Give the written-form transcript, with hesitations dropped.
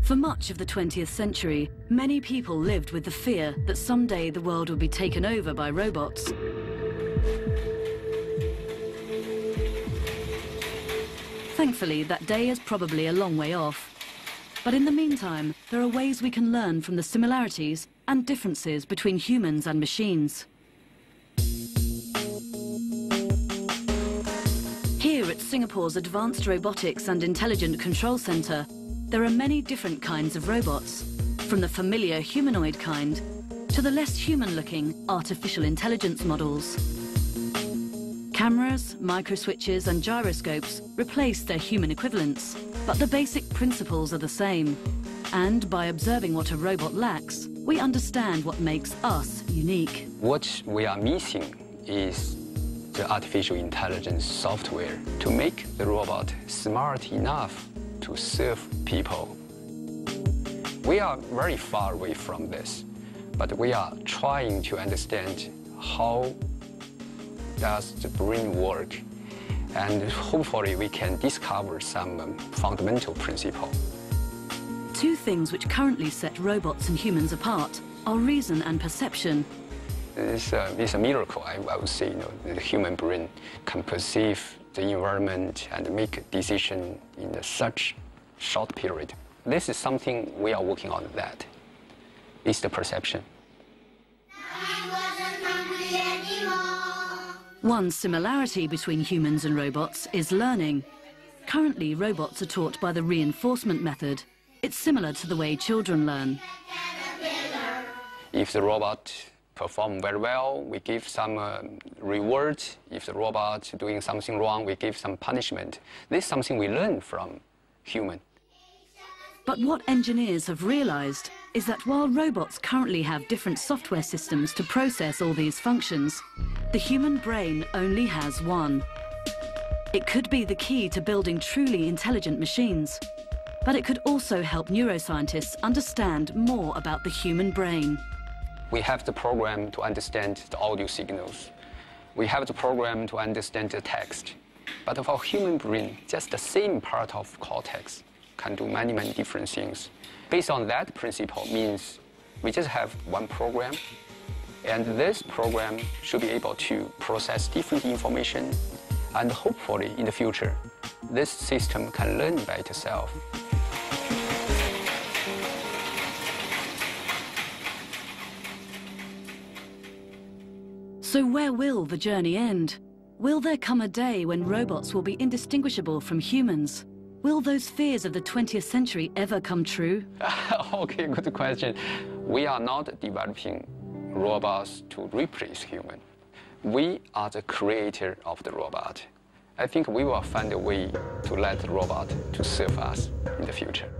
For much of the 20th century, many people lived with the fear that someday the world would be taken over by robots. Thankfully, that day is probably a long way off. But in the meantime, there are ways we can learn from the similarities and differences between humans and machines. Here at Singapore's Advanced Robotics and Intelligent Control Centre, there are many different kinds of robots, from the familiar humanoid kind to the less human-looking artificial intelligence models. Cameras, microswitches and gyroscopes replace their human equivalents, but the basic principles are the same. And by observing what a robot lacks, we understand what makes us unique. What we are missing is the artificial intelligence software to make the robot smart enough to serve people. We are very far away from this, but we are trying to understand how does the brain work, and hopefully we can discover some fundamental principle. Two things which currently set robots and humans apart are reason and perception. It's a miracle, I would say. The human brain can perceive the environment and make a decision in such short period. This is something we are working on. That is the perception. One similarity between humans and robots is learning. Currently, robots are taught by the reinforcement method. It's similar to the way children learn. If the robot performs very well, we give some reward. If the robot is doing something wrong, we give some punishment. This is something we learn from human. But what engineers have realized is that while robots currently have different software systems to process all these functions, the human brain only has one. It could be the key to building truly intelligent machines, but it could also help neuroscientists understand more about the human brain. We have the program to understand the audio signals. We have the program to understand the text. But for human brain, just the same part of cortex can do many, many different things. Based on that principle means we just have one program, and this program should be able to process different information, and hopefully in the future, this system can learn by itself. So where will the journey end? Will there come a day when robots will be indistinguishable from humans? Will those fears of the 20th century ever come true? Okay, good question. We are not developing robots to replace humans. We are the creator of the robot. I think we will find a way to let the robot to serve us in the future.